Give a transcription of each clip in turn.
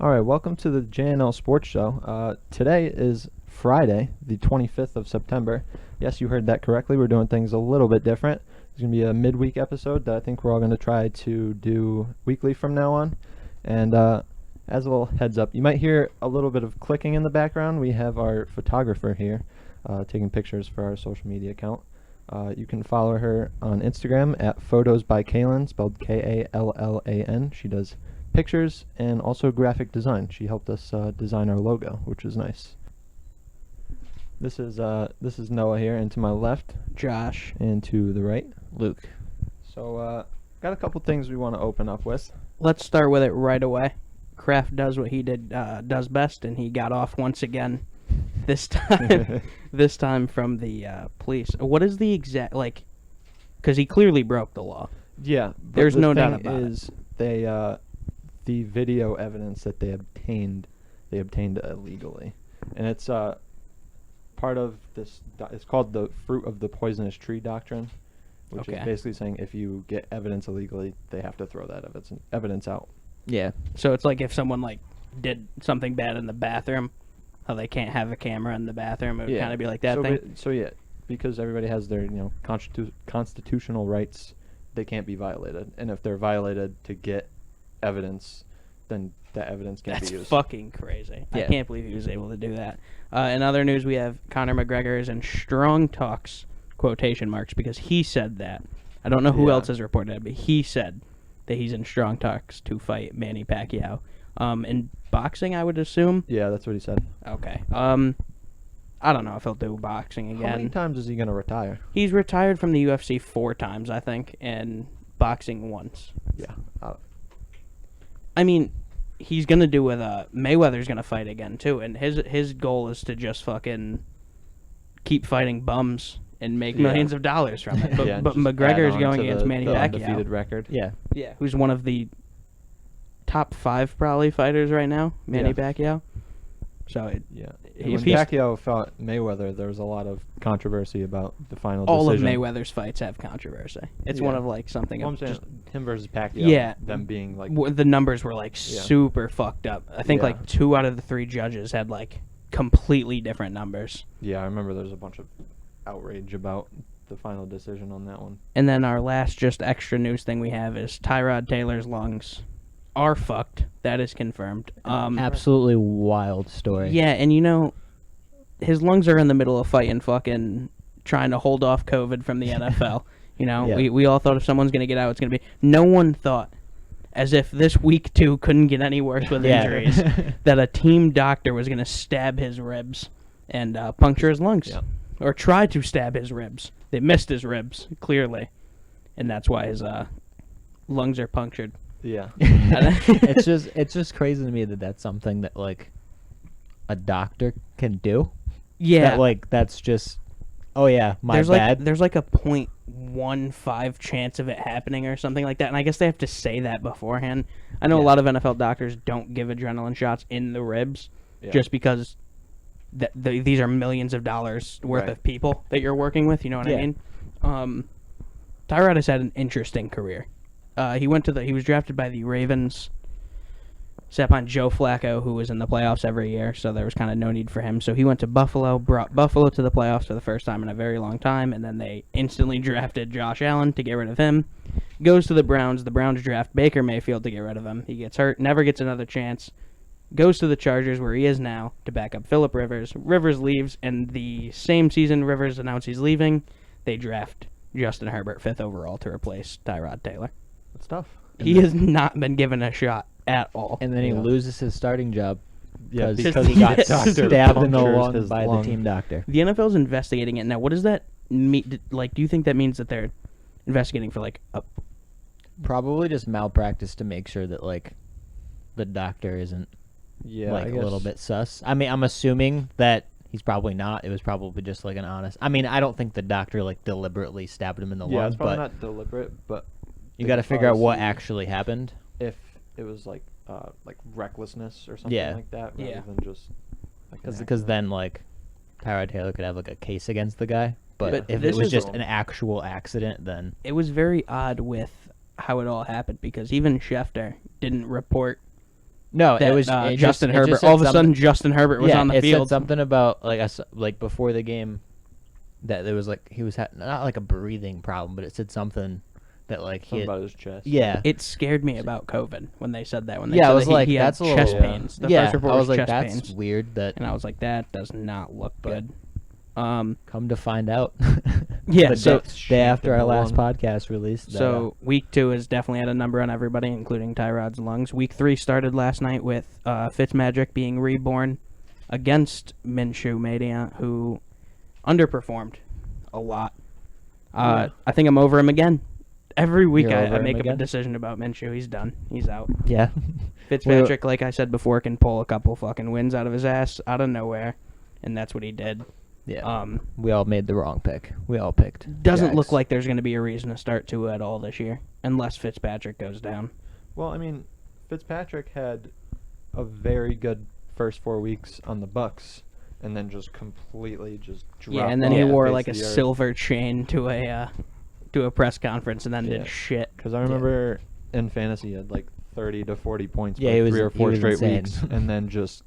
All right, welcome to the JNL Sports Show. Today is Friday, the 25th of September. Yes, you heard that correctly. We're doing things a little bit different. It's going to be a midweek episode that I think we're all going to try to do weekly from now on. And as a little heads up, you might hear a little bit of clicking in the background. We have our photographer here taking pictures for our social media account. You can follow her on Instagram at photosbyKaylan, spelled Kallan. She does pictures and also graphic design. She helped us design our logo, which is nice. This is Noah here, and to my left, Josh, and to the right, Luke. So got a couple things we want to open up with. Let's start with it right away. Kraft does what he does best, and he got off once again. This time, this time from the police. What is the exact because he clearly broke the law. Yeah, there's no doubt about it. They the video evidence that they obtained illegally, and it's part of this. It's called the fruit of the poisonous tree doctrine, which is basically saying if you get evidence illegally, they have to throw that evidence out. Yeah. So it's like if someone did something bad in the bathroom, how they can't have a camera in the bathroom. It would kind of be like that thing. So yeah, because everybody has their constitutional rights, they can't be violated, and if they're violated to get evidence, then that evidence can't be used. That's fucking crazy. Yeah. I can't believe he was able to do that. In other news, we have Conor McGregor is in strong talks, quotation marks, because he said that. I don't know who else has reported it, but he said that he's in strong talks to fight Manny Pacquiao. In boxing, I would assume. Yeah, that's what he said. Okay. I don't know if he'll do boxing again. How many times is he going to retire? He's retired from the UFC 4 times, I think, and boxing once. Yeah. I mean, he's gonna do with Mayweather's gonna fight again too, and his goal is to just fucking keep fighting bums and make millions of dollars from it. But McGregor is going against Manny Pacquiao, undefeated record. Yeah, who's one of the top 5 probably fighters right now, Manny Pacquiao. So when Pacquiao fought Mayweather, there was a lot of controversy about the final decision. All of Mayweather's fights have controversy. It's one of something. Well, I'm saying just him versus Pacquiao. Yeah, them being the numbers were super fucked up. I think 2 out of the 3 judges had completely different numbers. Yeah, I remember there was a bunch of outrage about the final decision on that one. And then our last just extra news thing we have is Tyrod Taylor's lungs are fucked. That is confirmed. Absolutely wild story. Yeah, and his lungs are in the middle of fighting fucking trying to hold off COVID from the NFL. We all thought if someone's going to get out, it's going to be... No one thought, as if this week 2 couldn't get any worse with injuries, that a team doctor was going to stab his ribs and puncture his lungs. Yeah. Or try to stab his ribs. They missed his ribs, clearly. And that's why his lungs are punctured. Yeah. it's just crazy to me that that's something that a doctor can do. Yeah. That's just bad. There's a 0.15 chance of it happening or something like that. And I guess they have to say that beforehand. I know a lot of NFL doctors don't give adrenaline shots in the ribs just because these are millions of dollars worth of people that you're working with, you know what I mean? Tyrod has had an interesting career. He was drafted by the Ravens, sat behind Joe Flacco, who was in the playoffs every year, so there was kind of no need for him. So he went to Buffalo, brought Buffalo to the playoffs for the first time in a very long time, and then they instantly drafted Josh Allen to get rid of him. Goes to the Browns. The Browns draft Baker Mayfield to get rid of him. He gets hurt, never gets another chance. Goes to the Chargers, where he is now, to back up Phillip Rivers. Rivers leaves, and the same season Rivers announced he's leaving, they draft Justin Herbert 5th overall to replace Tyrod Taylor. That's tough. He has not been given a shot at all. And then he loses his starting job because he got stabbed in the lung by the team doctor. The NFL's investigating it now. What does that mean? Do you think that means that they're investigating for probably just malpractice to make sure that the doctor isn't a little bit sus. I mean, I'm assuming that he's probably not. It was probably just an honest. I mean, I don't think the doctor deliberately stabbed him in the lung. Yeah, it's probably not deliberate, but you got to figure out what actually happened. If it was recklessness or something like that, rather than just because then Tyrod Taylor could have a case against the guy. But if it was just an actual accident, then it was very odd with how it all happened because even Schefter didn't report No, that, it was Justin it Herbert. just All of said a sudden, Justin Herbert was on the it field. said something about like before the game that there was like he was not like a breathing problem, but it said something that like Something about his chest. Yeah, It scared me about COVID when they said that. When they yeah, said I was that like, he had that's a little chest pains. The first report I was like, chest that's pains, weird. That and I was like, that does not look good. come to find out, Yeah, the so day after in our the last lung. podcast released. That, So week 2 has definitely had a number on everybody, including Tyrod's lungs. Week 3 started last night with Fitzmagic being reborn against Minshew Mania, who underperformed a lot. I think I'm over him again. Every week You're I over him make up a again? decision about Minshew. He's done. He's out. yeah, Fitzpatrick, like I said before, can pull a couple fucking wins out of his ass out of nowhere, and that's what he did. yeah. We all made the wrong pick. We all picked. Doesn't Jags. look like there's going to be a reason to start Tua at all this year, unless Fitzpatrick goes down. Well, I mean, Fitzpatrick had a very good first 4 weeks on the Bucks, and then just completely just dropped. Yeah, and then off he the wore face like a of the earth. silver chain to a press conference, and then Yeah. did shit. Because I remember in fantasy, he had like 30 to 40 points Yeah, for he was- 3 or he 4 was straight insane. weeks, and then just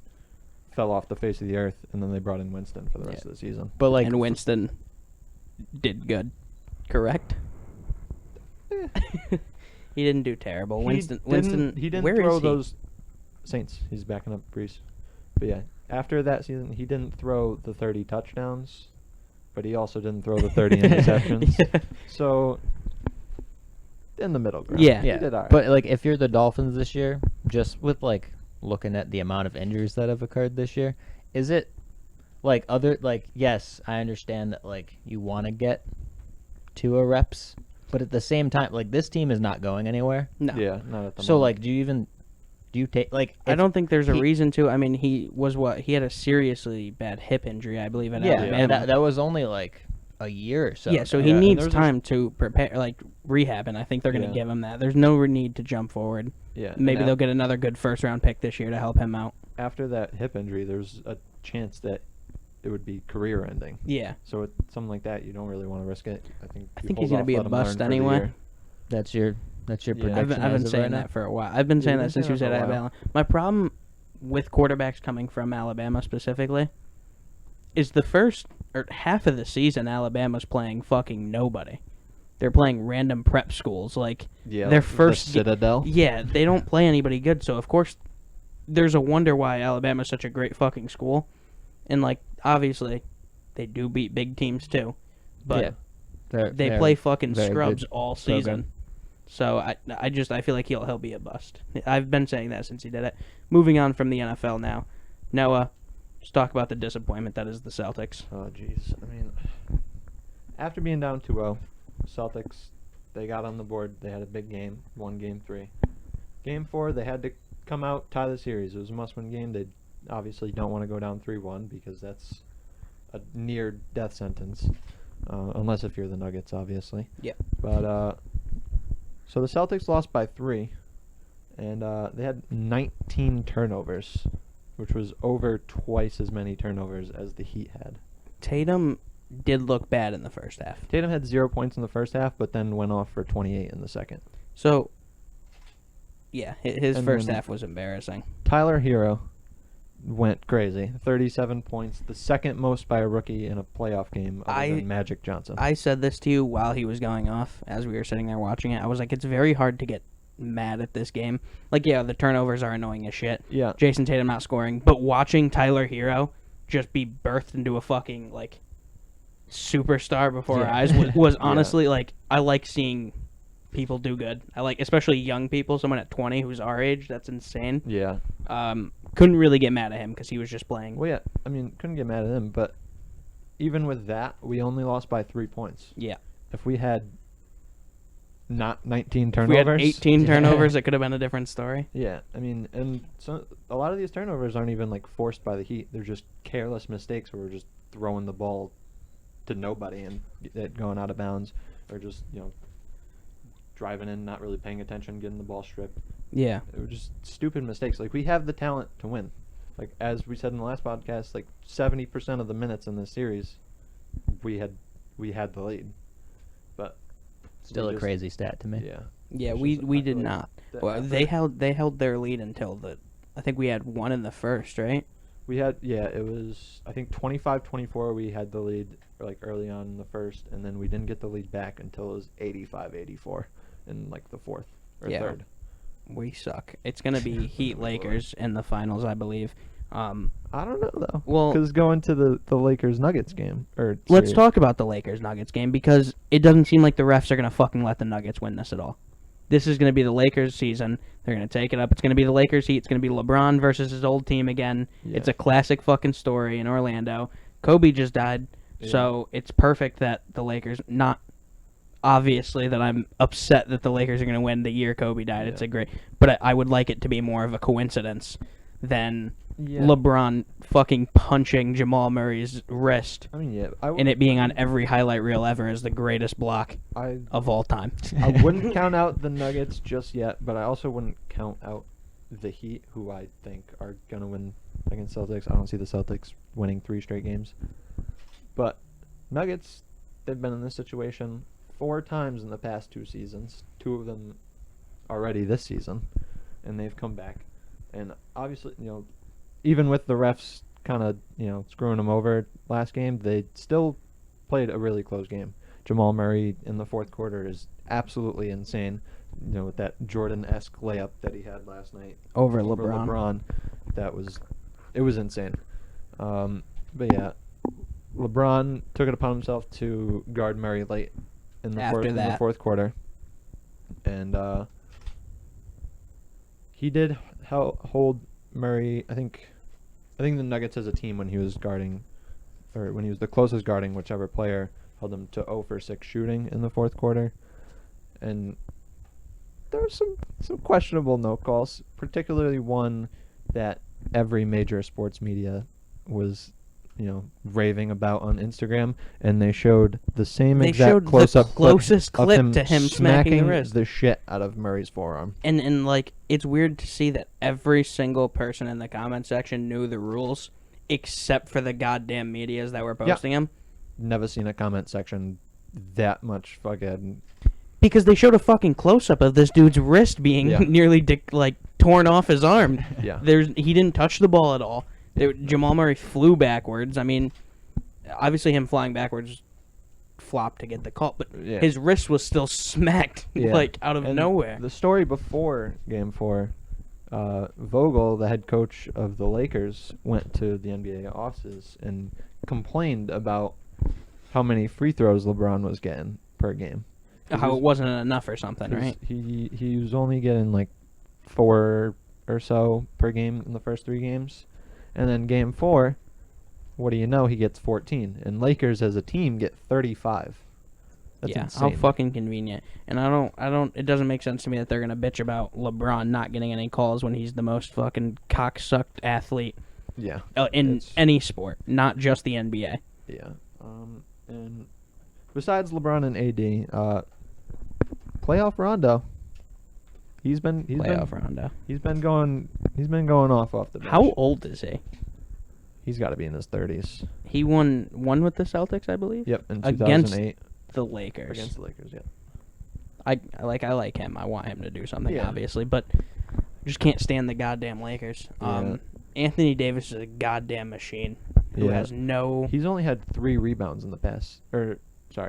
fell off the face of the earth, and then they brought in Winston for the rest Yeah. of the season. But like, And Winston did good, correct? He didn't do terrible. Winston, He didn't where throw is he? those Saints. He's backing up Brees. But yeah, after that season, he didn't throw the 30 touchdowns, but he also didn't throw the 30 interceptions. Yeah. So in the middle ground. Yeah. He yeah. did all right. But like, if you're the Dolphins this year, just with like looking at the amount of injuries that have occurred this year, is it like yes, I understand that like you want to get to a reps, but at the same time, like this team is not going anywhere. No. yeah, not at the So moment. like, do you take like? I don't think there's a he- reason to. I mean, he had a seriously bad hip injury, I believe, at Yeah, Alabama. that was only like a year or so. Yeah, so ago. he and needs there's time to prepare, like rehab, and I think they're going to Yeah. give him that. There's no need to jump forward. yeah, Maybe and they'll get another good first-round pick this year to help him out. after that hip injury, there's a chance that it would be career-ending. Yeah, So with something like that, you don't really want to risk it. I think he's going to be a bust anyway. That's your Yeah. prediction. I've been as of saying right now? that for a while. I've been saying you've that been since he saying was that at for a while. Alabama. My problem with quarterbacks coming from Alabama specifically is the first or half of the season Alabama's playing fucking nobody. They're playing random prep schools. Like Yeah, their the first Citadel. Yeah, they don't play anybody good, so of course there's a wonder why Alabama's such a great fucking school. And like obviously they do beat big teams too. But Yeah. they They're play fucking very scrubs good all program. season. So I feel like he'll be a bust. I've been saying that since he did it. Moving on from the NFL now. Noah, let's talk about the disappointment that is the Celtics. Oh, jeez. I mean, after being down 2-0, Celtics, they got on the board. They had a big game, won Game 3. Game 4, they had to come out, tie the series. It was a must-win game. They obviously don't want to go down 3-1 because that's a near death sentence, unless if you're the Nuggets, obviously. Yeah. But so the Celtics lost by 3, and they had 19 turnovers, which was over twice as many turnovers as the Heat had. Tatum did look bad in the first half. Tatum had 0 points in the first half, but then went off for 28 in the second. So, yeah, his And first then- half was embarrassing. Tyler Hero went crazy. 37 points, the second most by a rookie in a playoff game other than Magic Johnson. I said this to you while he was going off, as we were sitting there watching it. I was like, it's very hard to get mad at this game. Like, yeah, the turnovers are annoying as shit. Yeah. Jason Tatum not scoring, but watching Tyler Hero just be birthed into a fucking, like, superstar before our eyes was honestly, like, I like seeing people do good. I like, especially young people, someone at 20 who's our age. That's insane. Yeah. Couldn't really get mad at him because he was just playing. Well, yeah, I mean, couldn't get mad at him, but even with that, we only lost by 3 points. Yeah. If we had not 19 If turnovers. we had 18 turnovers, it could have been a different story. Yeah, I mean, and a lot of these turnovers aren't even like forced by the Heat. They're just careless mistakes where we're just throwing the ball to nobody and it going out of bounds, or just driving in, not really paying attention, getting the ball stripped. Yeah. It was just stupid mistakes. Like, we have the talent to win. Like, as we said in the last podcast, like 70% of the minutes in this series, we had the lead. But Still a crazy stat to me. yeah. Yeah, It's we just- we I did feel like not. that Well, effort- they held their lead until the I think we had one in the first, right? We had, it was, I think 25-24 we had the lead like early on in the first, and then we didn't get the lead back until it was 85-84 in like the fourth or third. We suck. It's going to be Heat Lakers in the finals, I believe. I don't know, though. Well, because going to the Lakers-Nuggets game. Let's talk about the Lakers-Nuggets game, because it doesn't seem like the refs are going to fucking let the Nuggets win this at all. This is going to be the Lakers season. They're going to take it up. It's going to be the Lakers Heat. It's going to be LeBron versus his old team again. Yeah. It's a classic fucking story in Orlando. Kobe just died, so it's perfect that the Lakers, not obviously that I'm upset that the Lakers are going to win the year Kobe died. It's a great, but I would like it to be more of a coincidence than LeBron fucking punching Jamal Murray's wrist. I mean, and it being on every highlight reel ever as the greatest block of all time. I wouldn't count out the Nuggets just yet, but I also wouldn't count out the Heat, who I think are going to win against Celtics. I don't see the Celtics winning 3 straight games. But Nuggets, they've been in this situation 4 times in the past 2 seasons, 2 of them already this season, and they've come back. And obviously, even with the refs kind of, screwing them over last game, they still played a really close game. Jamal Murray in the fourth quarter is absolutely insane, with that Jordan-esque layup that he had last night over LeBron. It was insane. But yeah, LeBron took it upon himself to guard Murray late in the fourth quarter, and he did hold Murray. I think the Nuggets as a team, when he was guarding, or when he was the closest guarding whichever player, held him to 0 for 6 shooting in the fourth quarter, and there were some questionable no calls, particularly one that every major sports media was raving about on Instagram, and they showed the same exact close-up closest clip to him smacking the wrist, the shit out of Murray's forearm. And like, it's weird to see that every single person in the comment section knew the rules, except for the goddamn medias that were posting them. Never seen a comment section that much fucking. Because they showed a fucking close-up of this dude's wrist being nearly torn off his arm. Yeah, he didn't touch the ball at all. Jamal Murray flew backwards. I mean, obviously him flying backwards flopped to get the call, but his wrist was still smacked out of nowhere. The story before Game 4, Vogel, the head coach of the Lakers, went to the NBA offices and complained about how many free throws LeBron was getting per game. How it wasn't enough or something, right? He was only getting like 4 or so per game in the first 3 games. And then Game 4, what do you know? He gets 14. And Lakers as a team get 35. That's insane. How fucking convenient. And it doesn't make sense to me that they're going to bitch about LeBron not getting any calls when he's the most fucking cocksucked athlete in any sport, not just the NBA. Yeah. And besides LeBron and AD, playoff Rondo. He's been going off the bench. How old is he? He's got to be in his 30s. He won with the Celtics, I believe. Yep, in 2008 against the Lakers. Against the Lakers, yeah. I like him. I want him to do something, obviously, but just can't stand the goddamn Lakers. Anthony Davis is a goddamn machine who has no. He's only had 3 rebounds in the past.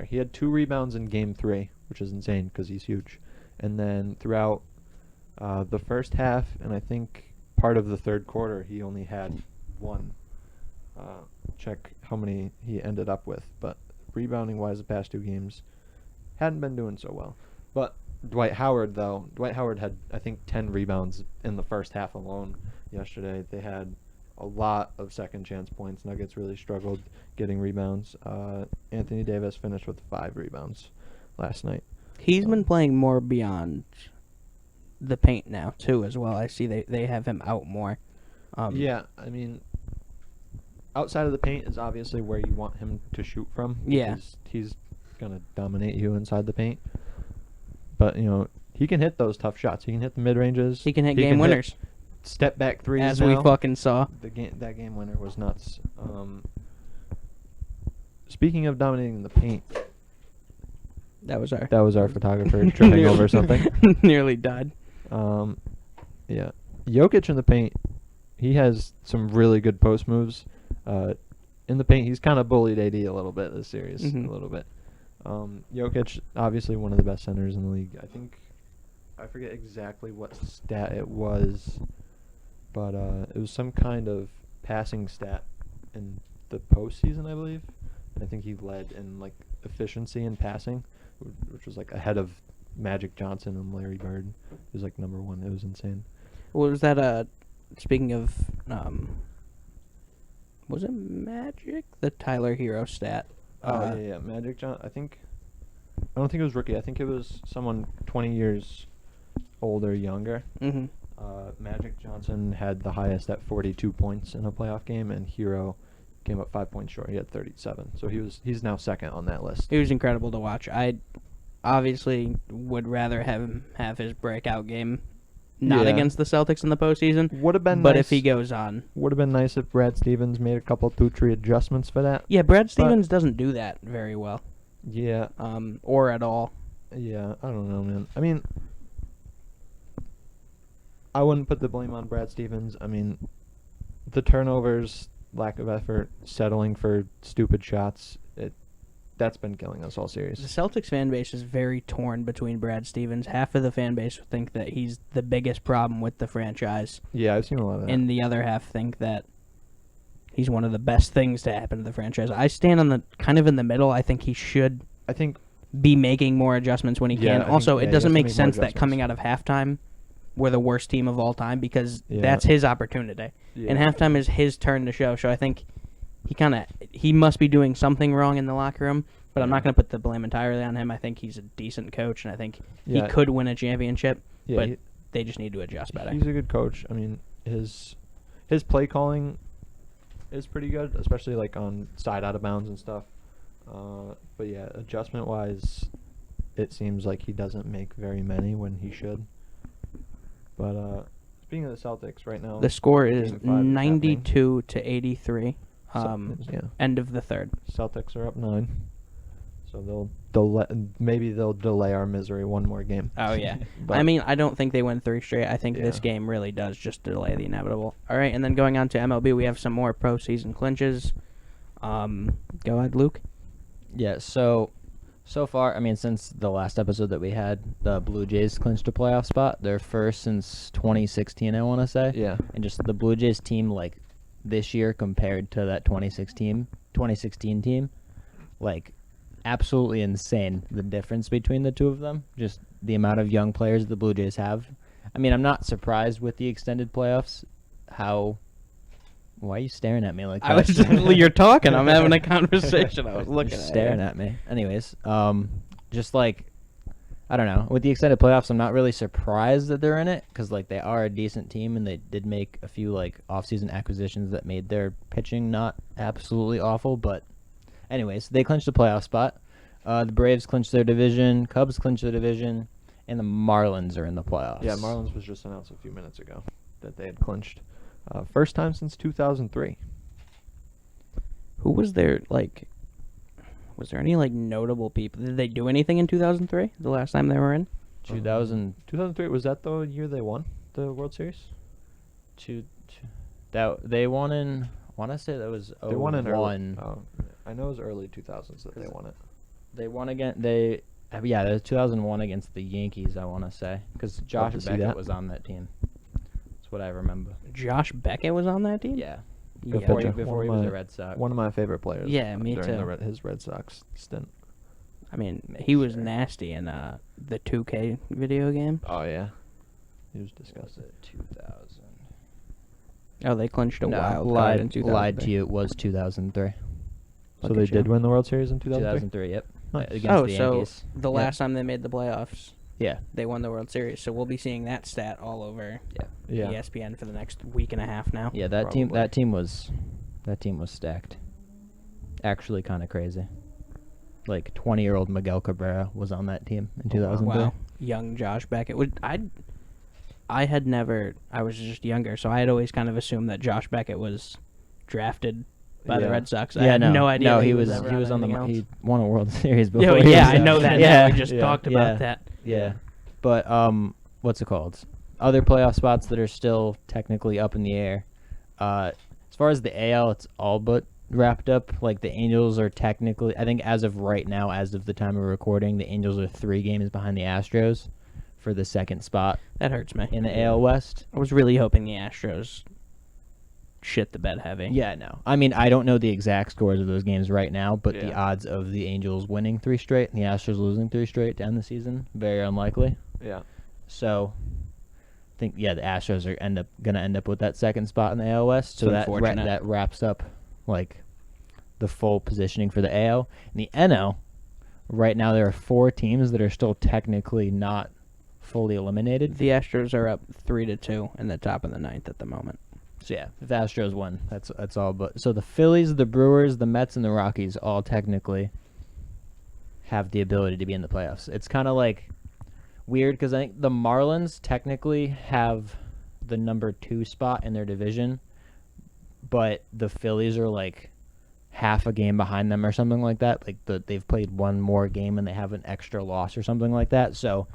He had 2 rebounds in Game 3, which is insane because he's huge, and then throughout the first half, and I think part of the third quarter, he only had 1. Check how many he ended up with. But rebounding-wise, the past 2 games, hadn't been doing so well. But Dwight Howard had, I think, 10 rebounds in the first half alone yesterday. They had a lot of second-chance points. Nuggets really struggled getting rebounds. Anthony Davis finished with 5 rebounds last night. He's been playing more beyond the paint now too, as well. I see they have him out more. I mean, outside of the paint is obviously where you want him to shoot from. Yeah, he's gonna dominate you inside the paint. But he can hit those tough shots. He can hit the mid ranges. He can hit game winners. Step back threes. As we fucking saw. That game winner was nuts. Speaking of dominating the paint. That was our photographer tripping over something. Nearly died. Jokic in the paint he has some really good post moves. In the paint, he's kind of bullied AD a little bit this series, a little bit. Jokic, obviously one of the best centers in the league. I forget exactly what stat it was, but it was some kind of passing stat in the postseason, I believe. And I think he led in like efficiency in passing, which was like ahead of Magic Johnson and Larry Bird. He was like number one. It was insane. What was that? Speaking of, was it Magic? The Tyler Hero stat. Yeah, Magic Johnson. I don't think it was rookie. I think it was someone 20 years older, younger. Mm-hmm. Magic Johnson had the highest at 42 points in a playoff game, and Hero came up 5 points short. He had 37, so he's now second on that list. He was incredible to watch. I obviously would rather have him have his breakout game, not against the Celtics in the postseason. Would have been, but nice, if he goes on, would have been nice if Brad Stevens made a couple Putri adjustments for that. Yeah, Brad Stevens doesn't do that very well. Yeah. Or at all. Yeah, I don't know, man. I mean, I wouldn't put the blame on Brad Stevens. I mean, the turnovers, lack of effort, settling for stupid shots, that's been killing us all series. The Celtics fan base is very torn between Brad Stevens. Half of the fan base think that he's the biggest problem with the franchise. Yeah, I've seen a lot of that. And the other half think that he's one of the best things to happen to the franchise. I stand on the kind of in the middle. I think he should be making more adjustments when he can. Also, it doesn't make sense that coming out of halftime, we're the worst team of all time, because that's his opportunity. Yeah. And halftime is his turn to show. So I think he must be doing something wrong in the locker room, but I'm not going to put the blame entirely on him. I think he's a decent coach, and I think he could win a championship, but they just need to adjust better. He's a good coach. I mean, his play calling is pretty good, especially like on side out of bounds and stuff. But yeah, adjustment wise, it seems like he doesn't make very many when he should. But speaking of the Celtics, right now the score is 92 to 83. End of the third. Celtics are up 9, so maybe they'll delay our misery one more game. Oh yeah. I mean, I don't think they win 3 straight. I think this game really does just delay the inevitable. All right, and then going on to MLB, we have some more postseason clinches. Go ahead, Luke. Yeah. So far, I mean, since the last episode that we had, the Blue Jays clinched a playoff spot. They're first since 2016, I want to say. Yeah. And just the Blue Jays team, like, this year compared to that 2016 team, like, absolutely insane, the difference between the two of them. Just the amount of young players the Blue Jays have. I mean, I'm not surprised with the extended playoffs. Why are you staring at me like that? You're talking. I'm having a conversation. I was looking at staring at me. Anyways, just like, I don't know. With the extended playoffs, I'm not really surprised that they're in it, because like they are a decent team, and they did make a few like off-season acquisitions that made their pitching not absolutely awful. But anyways, they clinched a playoff spot. The Braves clinched their division. Cubs clinched their division, and the Marlins are in the playoffs. Yeah, Marlins was just announced a few minutes ago that they had clinched. First time since 2003. Who was there, like... Was there any, like, notable people? Did they do anything in 2003, the last time they were in? 2003, was that the year they won the World Series? They won in... I want to say that was 01. They won in early... I know it was early 2000s that they won it. They won against... it was 2001 against the Yankees, I want to say. Because Josh Beckett was on that team. That's what I remember. Josh Beckett was on that team? Yeah. Before he was a Red Sox. One of my favorite players. Yeah, me too. During his Red Sox stint. I mean, he was nasty in the 2K video game. Oh, yeah. He was disgusting. 2000. Oh, they clinched a wild card in 2003. Lied to you. It was 2003. So they did win the World Series in 2003? 2003, yep. Nice. Against the Yankees. The last time they made the playoffs, yeah, they won the World Series. So we'll be seeing that stat all over ESPN for the next week and a half now. Yeah, that team was stacked. Actually, kind of crazy. Like 20-year-old Miguel Cabrera was on that team in 2003. Wow, young Josh Beckett. I was just younger, so I had always kind of assumed that Josh Beckett was drafted by the Red Sox. I had no idea. No, he was on he won a World Series before. I know that. Yeah, we just talked about that. Yeah, but what's it called? Other playoff spots that are still technically up in the air. As far as the AL, it's all but wrapped up. Like, the Angels are technically, I think as of right now, as of the time of recording, the Angels are 3 games behind the Astros for the second spot That hurts me. in the AL West. I was really hoping the Astros shit the bed heavy. Yeah, no. I mean, I don't know the exact scores of those games right now, but the odds of the Angels winning 3 straight and the Astros losing 3 straight to end the season, very unlikely. Yeah. So, I think, the Astros are going to end up with that second spot in the AL West. So that wraps up, like, the full positioning for the AL. In the NL, right now there are 4 teams that are still technically not fully eliminated. The Astros are up 3-2 in the top of the 9th at the moment. So if the Astros win, that's all. But so the Phillies, the Brewers, the Mets, and the Rockies all technically have the ability to be in the playoffs. It's kind of like weird because I think the Marlins technically have the number 2 spot in their division, but the Phillies are like half a game behind them or something like that. Like they've played 1 more game and they have an extra loss or something like that. So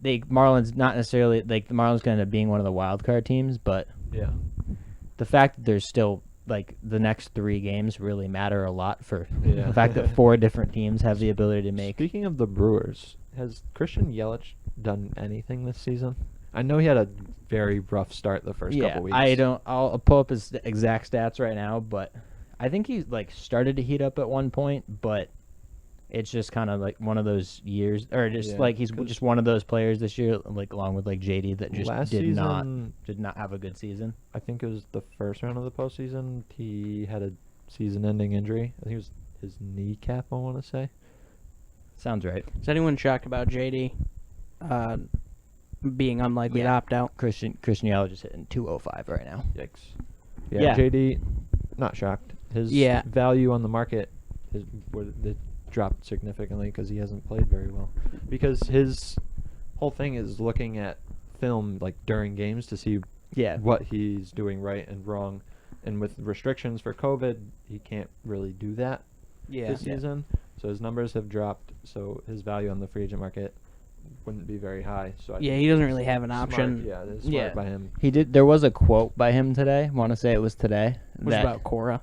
Marlins not necessarily like the Marlins going to end up being one of the wild card teams, but the fact that there's still like the next 3 games really matter a lot for the fact that 4 different teams have the ability to make. Speaking of the Brewers, has Christian Yelich done anything this season? I know he had a very rough start the first couple weeks. I'll pull up his exact stats right now, but I think he like started to heat up at one point, but it's just kind of like one of those years, or just like he's just one of those players this year, like along with like JD, that just did not have a good season. I think it was the first round of the postseason. He had a season-ending injury. I think it was his kneecap, I want to say. Sounds right. Is anyone shocked about JD being unlikely to opt out? Christian Yelich is hitting 205 right now. Yikes. Yeah, JD, not shocked. His value on the market dropped significantly because he hasn't played very well. Because his whole thing is looking at film like during games to see what he's doing right and wrong. And with restrictions for COVID, he can't really do that this season. So his numbers have dropped. So his value on the free agent market wouldn't be very high. So I think he doesn't really have an option. It's smart by him. He did. There was a quote by him today. I want to say it was today. Was about Cora.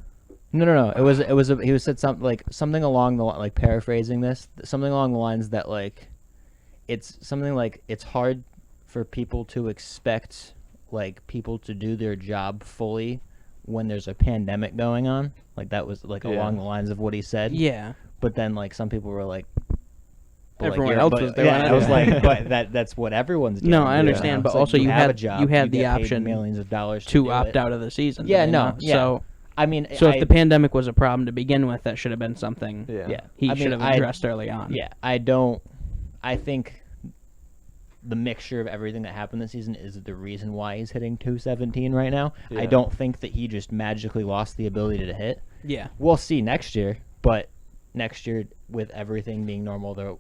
No. He said something along the like paraphrasing this, something along the lines that like it's something like it's hard for people to expect like people to do their job fully when there's a pandemic going on. Like that was like along the lines of what he said. Yeah. But then like some people were like, everyone else was doing it. I was like, but that's what everyone's doing. No, I understand, but it's also like you have had a job, you had you the get paid option millions of dollars to opt out of the season. Yeah, no, So I mean, if the pandemic was a problem to begin with, that should have been something he should have addressed early on. Yeah, I think the mixture of everything that happened this season is the reason why he's hitting 217 right now. Yeah. I don't think that he just magically lost the ability to hit. Yeah. We'll see next year, but next year with everything being normal,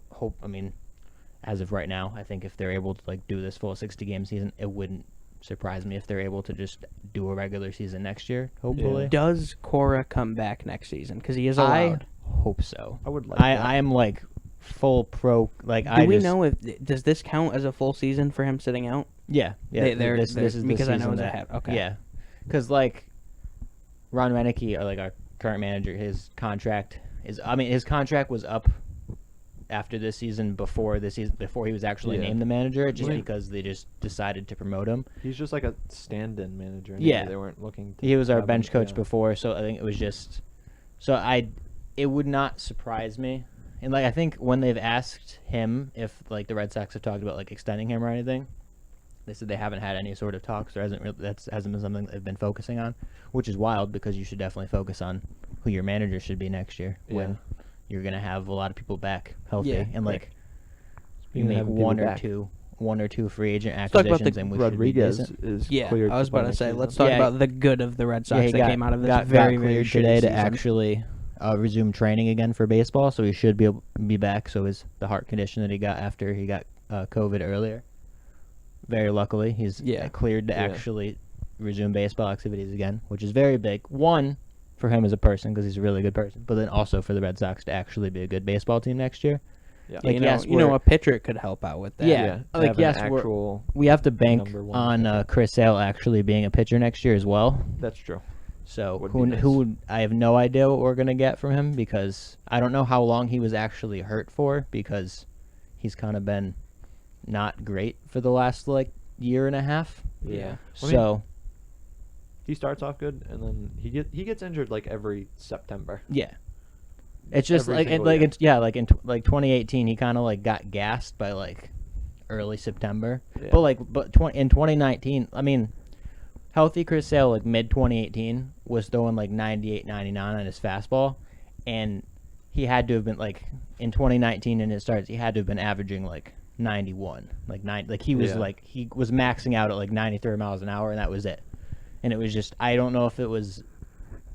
as of right now, I think if they're able to like do this full 60-game season, it wouldn't surprise me if they're able to just do a regular season next year, hopefully. Yeah. Does Cora come back next season? Because he is allowed. I hope so. I would like that. I am like full pro. Like, do we know does this count as a full season for him sitting out? Yeah. This is because I know it's that. Okay. Yeah, because like Ron Renicky, or like our current manager, his contract was up after this season before he was actually named the manager, just because they just decided to promote him. He's just like a stand-in manager. Yeah, they weren't looking to he was our bench coach before, so I think it was just it would not surprise me. And like I think when they've asked him if like the Red Sox have talked about like extending him or anything, they said they haven't had any sort of talks. There hasn't been something they've been focusing on, which is wild because you should definitely focus on who your manager should be next year when you're gonna have a lot of people back healthy and like you make one or two free agent acquisitions, and we Rodriguez should be is cleared. I was about to say, let's talk about the good of the Red Sox that came out of this very cleared today to actually resume training again for baseball, so he should be able to be back. So is the heart condition that he got after he got COVID earlier. Very luckily, he's cleared to actually resume baseball activities again, which is very big. One, for him as a person, because he's a really good person, but then also for the Red Sox to actually be a good baseball team next year. Yeah. Like, a pitcher could help out with that. Yeah. Like, have yes, an actual we have to bank number one on pitcher. Chris Sale actually being a pitcher next year as well. That's true. So Would be nice. I have no idea what we're gonna get from him because I don't know how long he was actually hurt for because he's kind of been not great for the last like year and a half. Yeah. So he starts off good, and then he gets injured like every September. yeah, it's just Every like single like year. it's like in 2018 he kind of like got gassed by like early September, Yeah. but in 2019 I mean. Healthy Chris Sale, like mid 2018, was throwing like 98, 99 on his fastball, and he had to have been like in 2019 in his starts, he had to have been averaging like 91, like he was he was maxing out at like 93 miles an hour, and that was it. And it was just I don't know if it was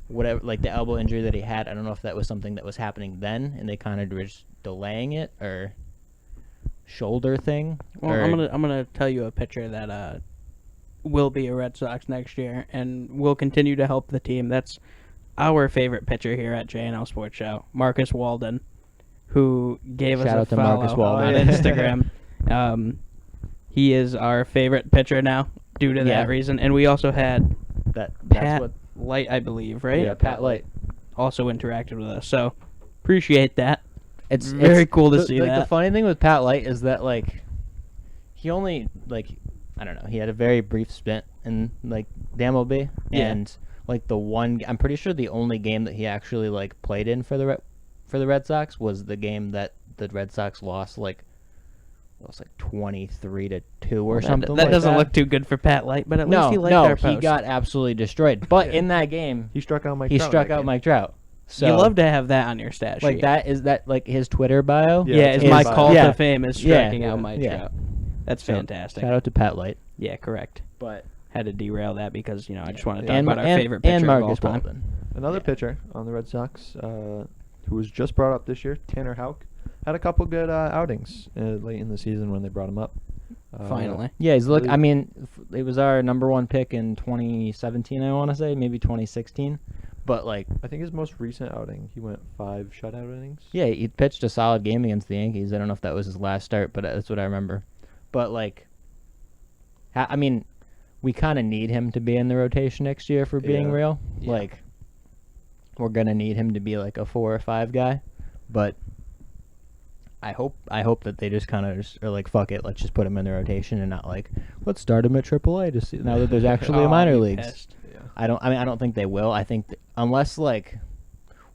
whatever like the elbow injury that he had. I don't know if that was something that was happening then, and they kind of were just delaying it or shoulder thing. Well, or, I'm gonna tell you a pitcher that will be a Red Sox next year and will continue to help the team. That's our favorite pitcher here at JNL Sports Show, Marcus Walden, who gave Shout us out a to follow Marcus Walden. on Instagram. He is our favorite pitcher now due to that reason. And we also had that's Pat what Light, I believe, right? Yeah, Pat Light. Also interacted with us. So appreciate that. It's very cool to see like, that. The funny thing with Pat Light is that like he only like I don't know. He had a very brief stint in like the MLB, and like I'm pretty sure the only game that he actually like played in for the Red Sox was the game that the Red Sox lost like it was like 23-2 or something. That like doesn't that. look too good for Pat Light, but at least he liked our post. He got absolutely destroyed. But in that game, He struck out Mike. he Trout struck that out game. Mike Trout. So you love to have that on your stat sheet. like is that like his Twitter bio? Yeah, Yeah, it's it's my his call bio. to fame is striking out Mike yeah. Trout. That's So, fantastic. Shout out to Pat Light. Yeah, correct. But Had to derail that because I just want to talk and, about our and, favorite pitcher and of all Marcus time. Walden. Another pitcher on the Red Sox, who was just brought up this year, Tanner Houck, had a couple good outings late in the season when they brought him up. Finally. Yeah, he's Really- I mean, it was our number one pick in 2017. I want to say maybe 2016, but like, I think his most recent outing, he went 5 shutout innings. yeah, he pitched a solid game against the Yankees. I don't know if that was his last start, but that's what I remember. But like, I mean, we kind of need him to be in the rotation next year for being Yeah. real. Yeah. Like, we're gonna need him to be like a 4 or 5 guy, but. I hope that they just kind of are like, fuck it, let's just put him in the rotation and not like, let's start him at AAA to see now that there's actually a minor you leagues. pissed. Yeah. I don't think they will. I think unless like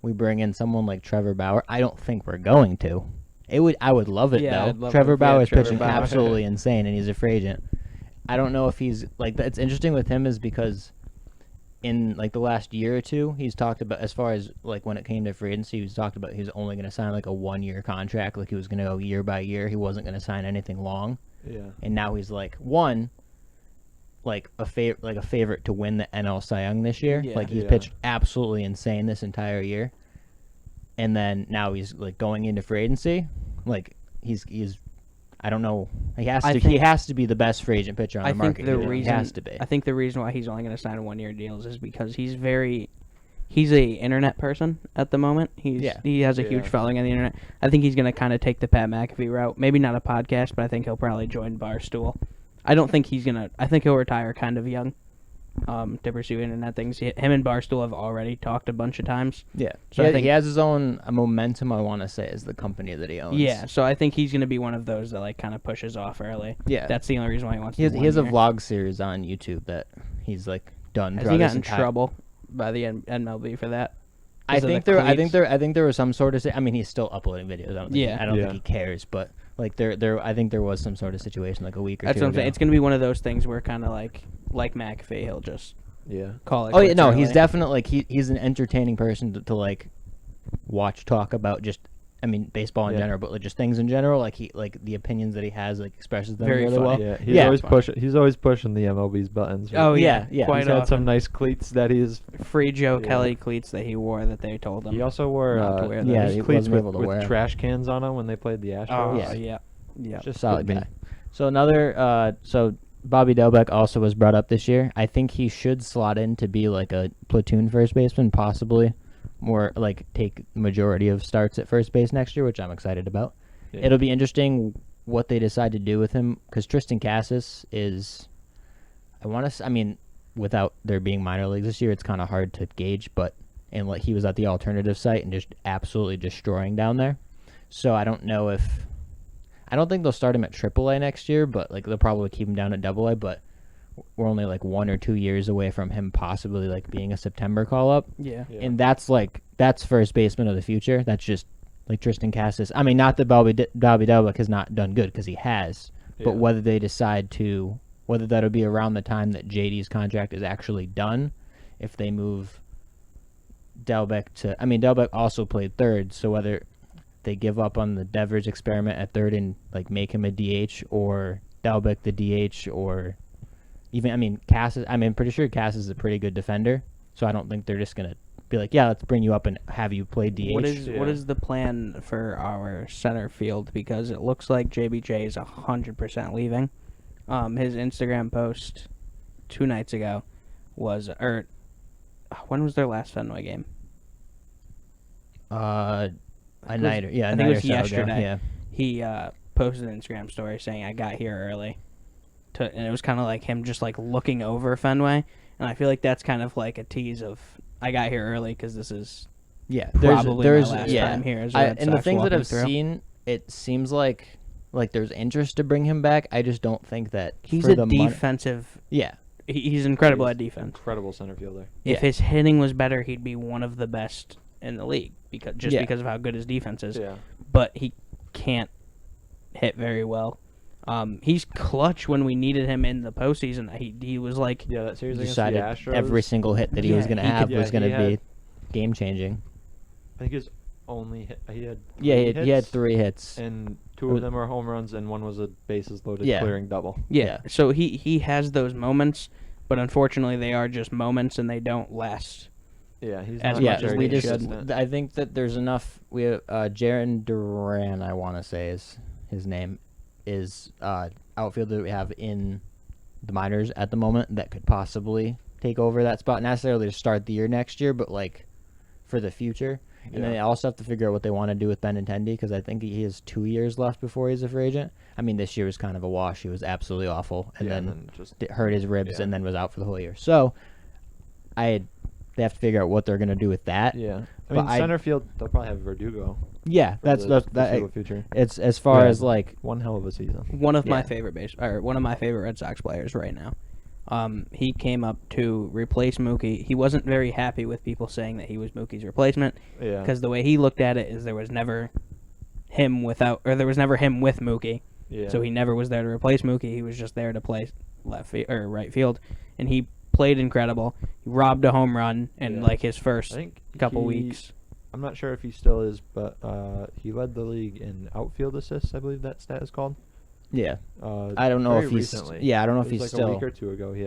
we bring in someone like Trevor Bauer, I don't think we're going to. I would love it Yeah, I'd though. love Trevor if we had Bauer is Trevor pitching Bauer. absolutely insane, and he's a free agent. I don't know if he's like that's interesting with him is because in like the last year or two, he's talked about as far as like when it came to free agency, he's talked about he was only going to sign like a 1-year contract, like he was going to go year by year. He wasn't going to sign anything long. Yeah. And now he's like a favorite to win the NL Cy Young this year. Yeah. Like he's Yeah. pitched absolutely insane this entire year. And then now he's like going into free agency. Like he's I don't know. He has to be the best free agent pitcher on I the think market. the He reason has to be. I think the reason why he's only going to sign 1-year deals is because he's a internet person at the moment. He has a huge Yeah. following on the internet. I think he's going to kind of take the Pat McAfee route. Maybe not a podcast, but I think he'll probably join Barstool. I don't think he's going to I think he'll retire kind of young to pursue internet things. Him and Barstool have already talked a bunch of times. Yeah. So he, I think he has his own momentum, I want to say, is the company that he owns. Yeah, so I think he's going to be one of those that like kind of pushes off early. Yeah. That's the only reason why he wants He to has a 1 year. vlog series on YouTube that he's like done. Has throughout he his gotten in entire- trouble by the MLB for that? I think there was some sort of. I mean, he's still uploading videos. I don't Yeah. think he cares, but like I think there was some sort of situation like a week or That's two what I'm saying. ago. It's going to be one of those things where kind of like McAfee, he'll just Yeah. call it. Oh yeah, quits no, early. he's definitely like he's an entertaining person to like watch talk about just. I mean, baseball in Yeah. general, but like just things in general. Like the opinions that he has, like expresses them Very really funny. well. Yeah. He's Yeah. always pushing. He's always pushing the MLB's buttons. Oh yeah, Yeah, quite He's had often. some nice cleats that he's. Free Joe Yeah. Kelly cleats that he wore that they told him. He also wore Not to wear those Yeah, he cleats wasn't able to with wear 'em. trash cans on them when they played the Astros. Oh Yeah. yeah. Just solid Good guy. So another, so Bobby Delbeck also was brought up this year. I think he should slot in to be like a platoon first baseman, possibly more like take majority of starts at first base next year, which I'm excited about. It'll be interesting what they decide to do with him, because Tristan Cassis is, I mean, without there being minor leagues this year, it's kind of hard to gauge, but he was at the alternative site and just absolutely destroying down there. So I don't think they'll start him at AAA next year, but like they'll probably keep him down at AA. But we're only like 1 or 2 years away from him possibly like being a September call up. Yeah. And that's first baseman of the future. That's just like Tristan Cassis. I mean, not that Bobby Dalbec has not done good, because he has. Yeah. But whether they decide to, whether that'll be around the time that JD's contract is actually done, if they move Dalbec to, I mean, Dalbec also played third, so whether they give up on the Devers experiment at third and like make him a DH, or Dalbec the DH, or even, I mean, Cassis, I mean, I'm pretty sure Cassis is a pretty good defender, so I don't think they're just going to be like, yeah, let's bring you up and have you play DH. What is the plan for our center field? Because it looks like JBJ is 100% leaving. His Instagram post 2 nights ago was, when was their last Fenway game? A night or I think it was yesterday. Yeah. He posted an Instagram story saying, "I got here early," and it was kind of like him just like looking over Fenway, and I feel like that's kind of like a tease of, I got here early because this is probably my last time here as a Red and Sox the things that I've through. seen, it seems like there's interest to bring him back. I just don't think that he's for a the defensive. Yeah, he's incredible at defense. Incredible center fielder. If his hitting was better, he'd be one of the best in the league because of how good his defense is. Yeah. But he can't hit very well. He's clutch when we needed him in the postseason. He was like, that series against decided the Astros, every single hit that he was going to have was going to be game changing. I think his only hit, he had he had 3 hits, and 2 of them were home runs, and 1 was a bases loaded clearing double. Yeah. So he has those moments, but unfortunately they are just moments and they don't last. Yeah, he's as not much as we should. I think that there's enough. We have Jaron Duran, I want to say is his name, is outfielder that we have in the minors at the moment that could possibly take over that spot, not necessarily to start the year next year, but like for the future. And then they also have to figure out what they want to do with Benintendi, because I think he has 2 years left before he's a free agent. I mean, this year was kind of a wash. He was absolutely awful, and then just hurt his ribs and then was out for the whole year. So they have to figure out what they're going to do with that. Yeah. I mean, center field, they'll probably have Verdugo. Yeah, that's the future. It's as far as like one hell of a season. One of my favorite one of my favorite Red Sox players right now. He came up to replace Mookie. He wasn't very happy with people saying that he was Mookie's replacement. Yeah. Because the way he looked at it is there was never him with Mookie. Yeah. So he never was there to replace Mookie. He was just there to play right field, and he played incredible. He robbed a home run in like his first couple weeks. I'm not sure if he still is, but he led the league in outfield assists, I believe that stat is called. Yeah. I don't know if he's recently. Yeah, I don't know if he's still. A week or 2 ago, he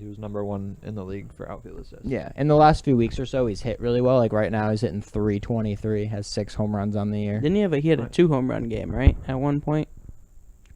was number 1 in the league for outfield assists. Yeah, in the last few weeks or so, he's hit really well. Like right now, he's hitting 323, has 6 home runs on the year. Didn't he had a 2 home run game, right? At one point.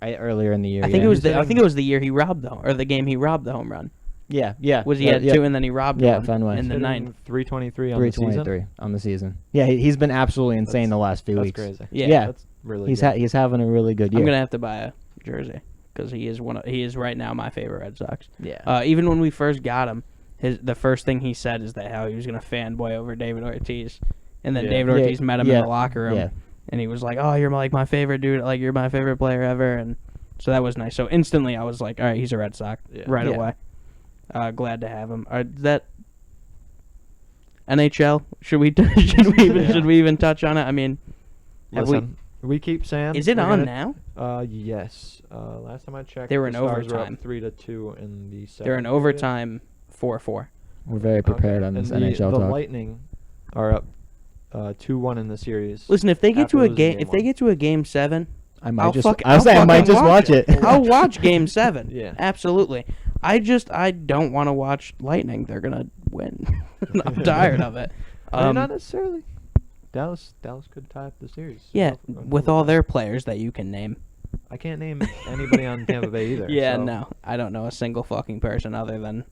Earlier in the year. I think it was the year he robbed the game he robbed the home run. Yeah. Was he had 2 and then he robbed one Fenway. in the 9th. 323 on the season. On the season. Yeah, he's been absolutely insane the last few weeks. That's crazy. Yeah. That's really good. He's having a really good year. I'm gonna have to buy a jersey because he is right now my favorite Red Sox. Yeah. Even when we first got him, the first thing he said is that how he was gonna fanboy over David Ortiz, and then David Ortiz met him in the locker room, and he was like, "Oh, you're like my favorite dude. Like you're my favorite player ever." And so that was nice. So instantly I was like, "All right, he's a Red Sox right away." Glad to have him. That NHL? Should we even touch on it? I mean, we keep saying. Is it on now? Yes. Last time I checked, they were in Stars overtime. Were up 3-2 in the 7th. They're in overtime 4-4. We're very prepared on this NHL talk. The Lightning are up 2-1 in the series. Listen, if they get to a game 7, I might just watch it. I'll watch game 7. Yeah. Absolutely. I don't want to watch Lightning. They're going to win. I'm tired of it. Not necessarily. Dallas could tie up the series. Yeah, with all their players that you can name. I can't name anybody on Tampa Bay either. Yeah, no. I don't know a single fucking person other than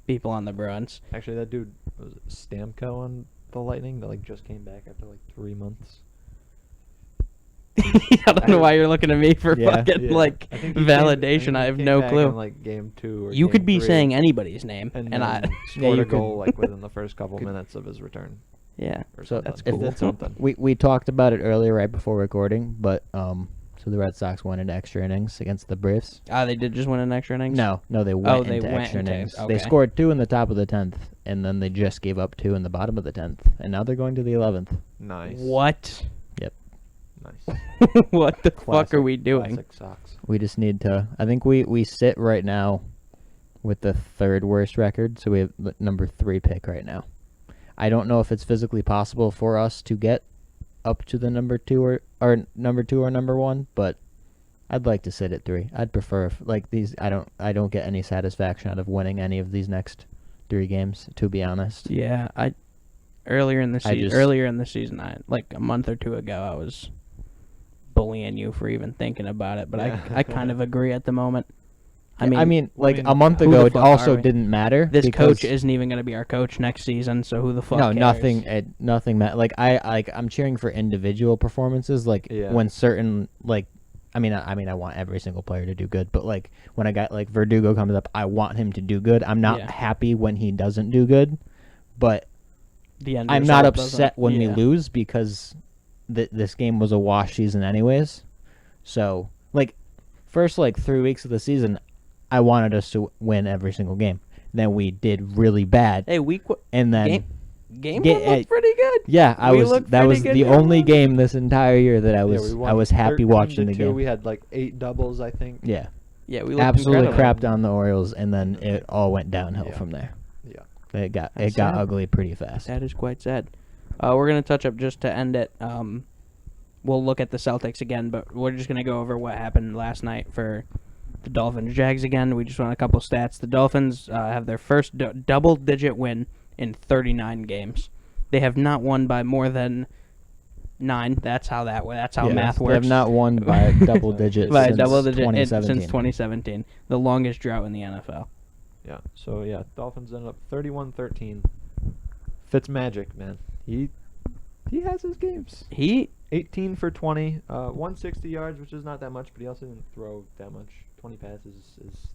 people on the Bruins. Actually, that dude, was it Stamko on the Lightning that just came back after 3 months? I don't know why you're looking at me for fucking like I think validation. I have no clue. In, like game 2 or You game could be 3, saying anybody's name, and I scored a goal like within the first couple minutes of his return. Yeah, So that's He cool. did something. We talked about it earlier right before recording, but so the Red Sox went into extra innings against the Braves. They did just win an extra innings? No, they went they into went extra into- innings. okay. They scored 2 in the top of the 10th, and then they just gave up 2 in the bottom of the 10th, and now they're going to the 11th. Nice. What? Yep. Nice. What the fuck are we doing? Classic Sox. We just need to. I think we sit right now with the 3rd worst record, so we have the number 3 pick right now. I don't know if it's physically possible for us to get up to the number 2 or number 2 or number 1, but I'd like to sit at 3. I'd prefer like these. I don't get any satisfaction out of winning any of these next 3 games, to be honest. Yeah, earlier in the season, like a month or 2 ago, I was bullying you for even thinking about it, but I kind of agree at the moment. I mean, a month who ago, the it fuck also are we? didn't matter. This because coach isn't even going to be our coach next season, so who the fuck No, cares? nothing. Like I'm cheering for individual performances. Like when certain I want every single player to do good, but like when a guy like Verdugo comes up, I want him to do good. I'm not happy when he doesn't do good, but I'm not upset when we lose because this game was a wash season anyways. So like first 3 weeks of the season, I wanted us to win every single game. Then we did really bad. Hey, and then game looked pretty good. Yeah, that was the only game this entire year that I was happy watching the game. We had like 8 doubles, I think. Yeah. Yeah, we looked absolutely incredible. crapped on the Orioles, and then it all went downhill from there. Yeah. It got ugly pretty fast. That is quite sad. We're gonna touch up just to end it. We'll look at the Celtics again, but we're just gonna go over what happened last night for the Dolphins Jags again. We just want a couple stats. The Dolphins have their first double-digit win in 39 games. They have not won by more than 9. That's how math works. They have not won by double digits since 2017. The longest drought in the NFL. Yeah. So yeah, Dolphins ended up 31-13. Fitzmagic, man. He has his games. 18 for 20, 160 yards, which is not that much, but he also didn't throw that much. 20 passes is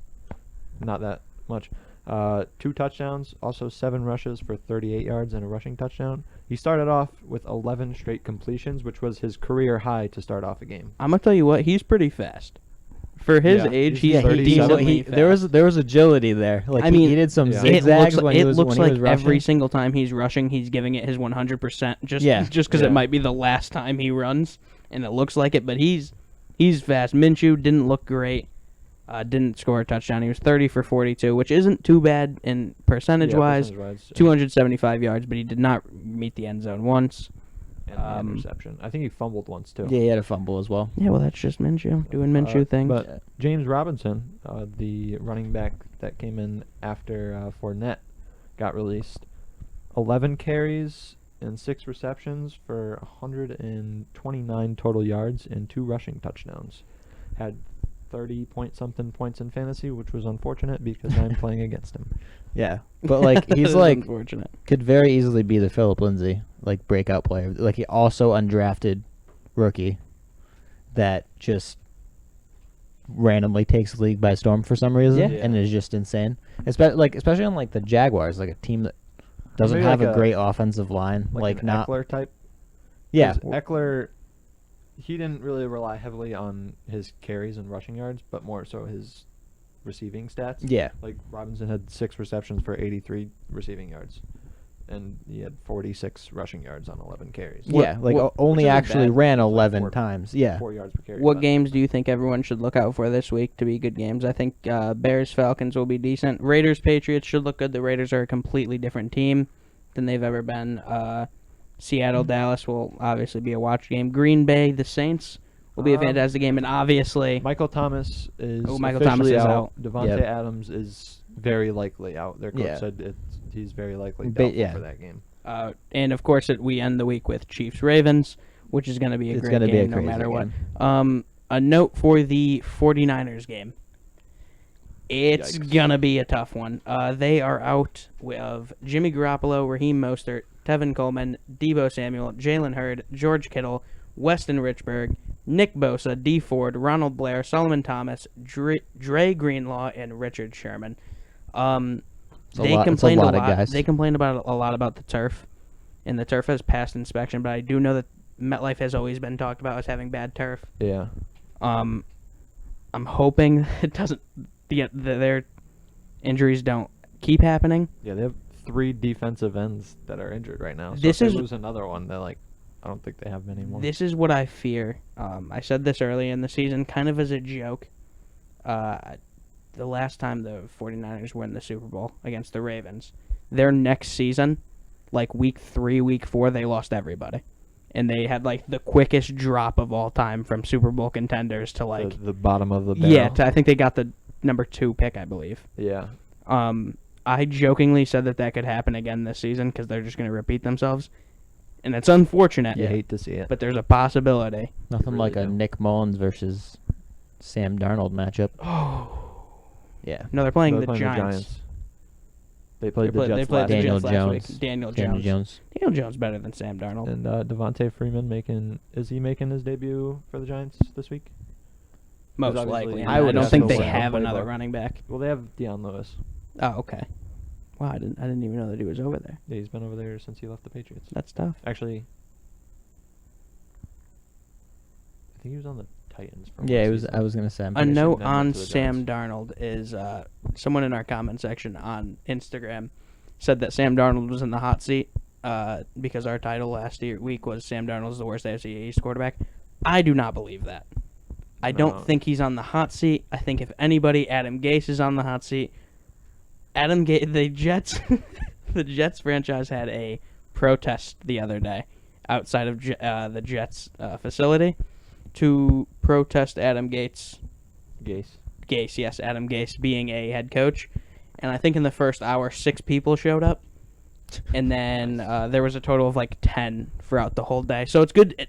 not that much. 2 touchdowns, also 7 rushes for 38 yards and a rushing touchdown. He started off with 11 straight completions, which was his career high to start off a game. I'm gonna tell you what, he's pretty fast. For his age, he's decently fast. There was agility there. Like he did some zigzags when he was rushing. Every single time he's rushing, he's giving it his 100%. Just because it might be the last time he runs, and it looks like it. But he's fast. Minshew didn't look great. Didn't score a touchdown. He was 30 for 42, which isn't too bad in percentage-wise. 275 yards, but he did not meet the end zone once. And interception. I think he fumbled once, too. Yeah, he had a fumble as well. Yeah, well, that's just Minshew doing Minshew things. But James Robinson, the running back that came in after Fournette got released, 11 carries and 6 receptions for 129 total yards and 2 rushing touchdowns. Had 30-point-something points in fantasy, which was unfortunate because I'm playing against him. Yeah, but he's unfortunate. Could very easily be the Phillip Lindsay breakout player. He also undrafted rookie that just randomly takes the league by storm for some reason and is just insane. Especially on the Jaguars, a team that doesn't have a great offensive line, an not Eckler type. Yeah, Eckler. He didn't really rely heavily on his carries and rushing yards, but more so his receiving stats. Yeah. Robinson had 6 receptions for 83 receiving yards, and he had 46 rushing yards on 11 carries. Only actually ran 11 times. Yeah. 4 yards per carry. What games do you think everyone should look out for this week to be good games? I think Bears-Falcons will be decent. Raiders-Patriots should look good. The Raiders are a completely different team than they've ever been. Seattle-Dallas will obviously be a watch game. Green Bay, the Saints will be a fantastic game, and obviously Michael Thomas is out. Devontae Adams is very likely out. Their coach said he's very likely doubtful for that game. And of course, we end the week with Chiefs-Ravens, which is going to be a great game no matter what. A note for the 49ers game. It's going to be a tough one. They are out of Jimmy Garoppolo, Raheem Mostert, Tevin Coleman, Deebo Samuel, Jalen Hurd, George Kittle, Weston Richburg, Nick Bosa, D. Ford, Ronald Blair, Solomon Thomas, Dre Greenlaw, and Richard Sherman. They complained a lot. Guys. They complained about a lot about the turf, and the turf has passed inspection. But I do know that MetLife has always been talked about as having bad turf. Yeah. I'm hoping it doesn't. Their injuries don't keep happening. Yeah, they have 3 defensive ends that are injured right now. So This if is- they lose another one, they're like, I don't think they have many more. This is what I fear. I said this early in the season, kind of as a joke. The last time the 49ers win the Super Bowl against the Ravens, their next season, like week 3, week 4, they lost everybody. And they had like the quickest drop of all time from Super Bowl contenders to like the bottom of the barrel. yeah. I think they got the number 2 pick, I believe. Yeah. I jokingly said that could happen again this season because they're just going to repeat themselves, and it's unfortunate. You hate to see it. but there's a possibility. Nothing Really like a do. Nick Mullins versus Sam Darnold matchup. Oh Yeah. no, they're playing, They're the, Giants. They played the They Jets played last the week. Daniel Jets last Jones. week. Daniel Daniel Jones. Jones. Daniel Jones better than Sam Darnold. And Devontae Freeman is he making his debut for the Giants this week? Most obviously- likely. I I would don't think they assume so. have another Playbook. running back. Well, they have Deion Lewis. Oh, okay. Wow, I didn't even know that he was over there. Yeah, he's been over there since he left the Patriots. That's tough. Actually, I think he was on the Titans. For Yeah, one it was. season. I was gonna say. I'm A pretty sure. note then went on to the Sam Darnold is someone in our comment section on Instagram said that Sam Darnold was in the hot seat because our title last week was Sam Darnold's the worst AFC East quarterback. I do not believe that. I No. don't think he's on the hot seat. I think if anybody, Adam Gase is on the hot seat. Adam Gase, the Jets, the Jets franchise had a protest the other day outside of the Jets facility to protest Adam Gase, yes, Adam Gase being a head coach. And I think in the first hour, 6 people showed up. And then there was a total of like 10 throughout the whole day. So it's good.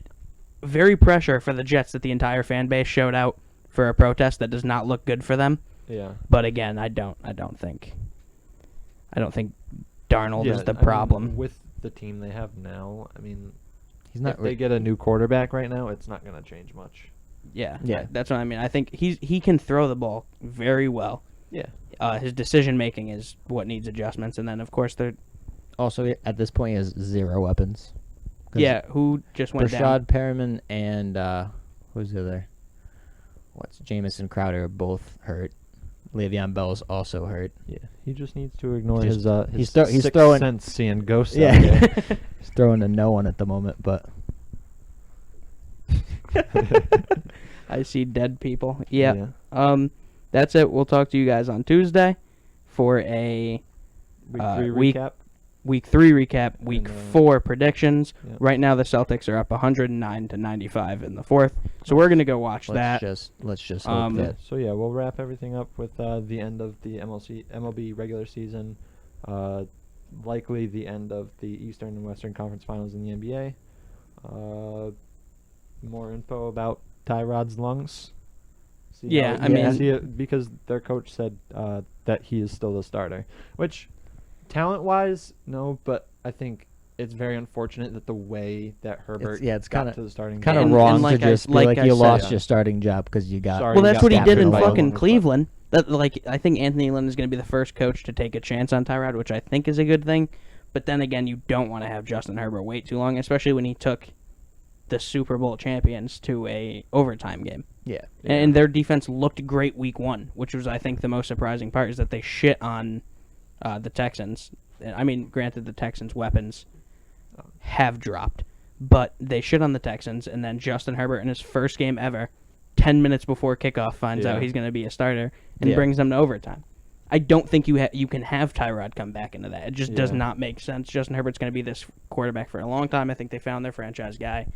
Very pressure for the Jets that the entire fan base showed out for a protest that does not look good for them. Yeah. But again, I don't think Darnold Yeah, is the I mean, problem. with the team they have now. I mean, He's not. if they get a new quarterback right now, it's not going to change much. Yeah, Yeah. that's what I mean. I think he can throw the ball very well. Yeah. His decision making is what needs adjustments, and then of course they're Also, at this point, he has 0 weapons. 'Cause who just went down. Rashad Perriman and who's the other? What's Jamison Crowder are both hurt. Le'Veon Bell's also hurt. Yeah. He just needs to ignore Just- his he's sixth throwing- sense seeing ghosts Yeah. out there. He's throwing to no one at the moment, but I see dead people. Yeah. That's it. We'll talk to you guys on Tuesday for a Week 3 week- recap. week 3 recap, week And, 4 predictions. Yep. Right now the Celtics are up 109-95 in the 4th. So we're going to go watch that. let's just hope Um, that So yeah, we'll wrap everything up with the end of the MLB regular season, likely the end of the Eastern and Western Conference Finals in the NBA. More info about Tyrod's lungs. Yeah, I mean- see it, because their coach said that he is still the starter, which talent-wise, no, but I think it's very unfortunate that the way that Herbert it's got kinda- to the starting kind of And- wrong and like to I- just be like like I you said- lost Yeah. your starting job because you got. Sorry. Well, you that's got what he did in Stafford fucking but- Cleveland. That I think Anthony Lynn is going to be the first coach to take a chance on Tyrod, which I think is a good thing. But then again, you don't want to have Justin Herbert wait too long, especially when he took the Super Bowl champions to a overtime game. Yeah. And their defense looked great week 1, which was, I think, the most surprising part is that they shit on the Texans. I mean, granted, the Texans' weapons have dropped, but they shit on the Texans, and then Justin Herbert in his first game ever, 10 minutes before kickoff, finds out Yeah. he's going to be a starter and Yeah. brings them to overtime. I don't think you can have Tyrod come back into that. It just does Yeah. not make sense. Justin Herbert's going to be this quarterback for a long time. I think they found their franchise guy.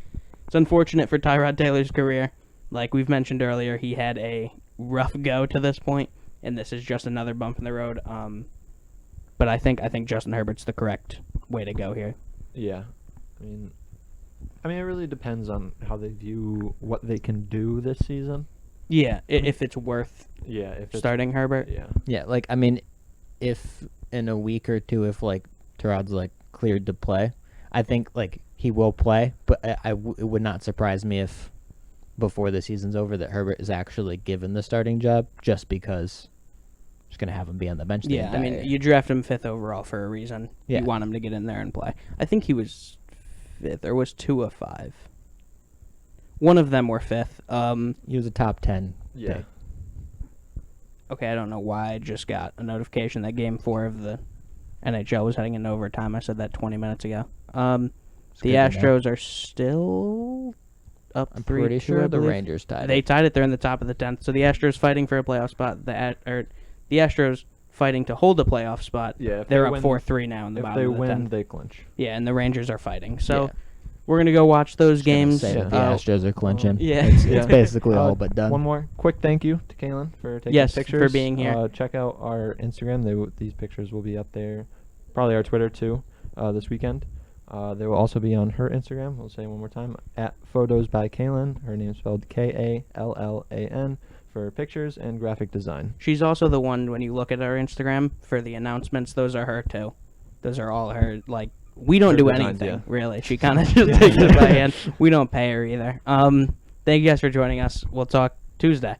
It's unfortunate for Tyrod Taylor's career. Like we've mentioned earlier, he had a rough go to this point, and this is just another bump in the road. But I think Justin Herbert's the correct way to go here. Yeah, I mean, it really depends on how they view what they can do this season. Yeah, if it's worth Yeah, if it's, starting Herbert. Yeah, Yeah, like I mean, if in a week or two, if like Tyrod's like cleared to play, I think like he will play. But it would not surprise me if before the season's over that Herbert is actually given the starting job just because just going to have him be on the bench. Yeah, I mean, you draft him 5th overall for a reason. Yeah. You want him to get in there and play. I think he was 5th, or was 2 of 5. One of them were 5th. He was a top 10 pick. Okay, I don't know why I just got a notification that Game 4 of the NHL was heading into overtime. I said that 20 minutes ago. The Astros are still up 3-2. I'm pretty sure the Rangers tied. They tied it. They're in the top of the 10th. So the Astros fighting for a playoff spot. The Astros fighting to hold a playoff spot. Yeah, they're up 4-3 now in the bottom of the 10th. If they win, they clinch. Yeah, and the Rangers are fighting. So we're going to go watch those games. The Astros are clinching. Yeah. It's basically all but done. One more quick thank you to Kaylin for taking pictures. for being here. Check out our Instagram. These pictures will be up there. Probably our Twitter, too, this weekend. They will also be on her Instagram. We'll say it one more time. At Photos by Kaylin. Her name is spelled Kallan for pictures and graphic design. She's also the one, when you look at our Instagram, for the announcements, those are her, too. Those are all her, like... We don't do anything, really. She kind of just takes it by hand. We don't pay her either. Thank you guys for joining us. We'll talk Tuesday.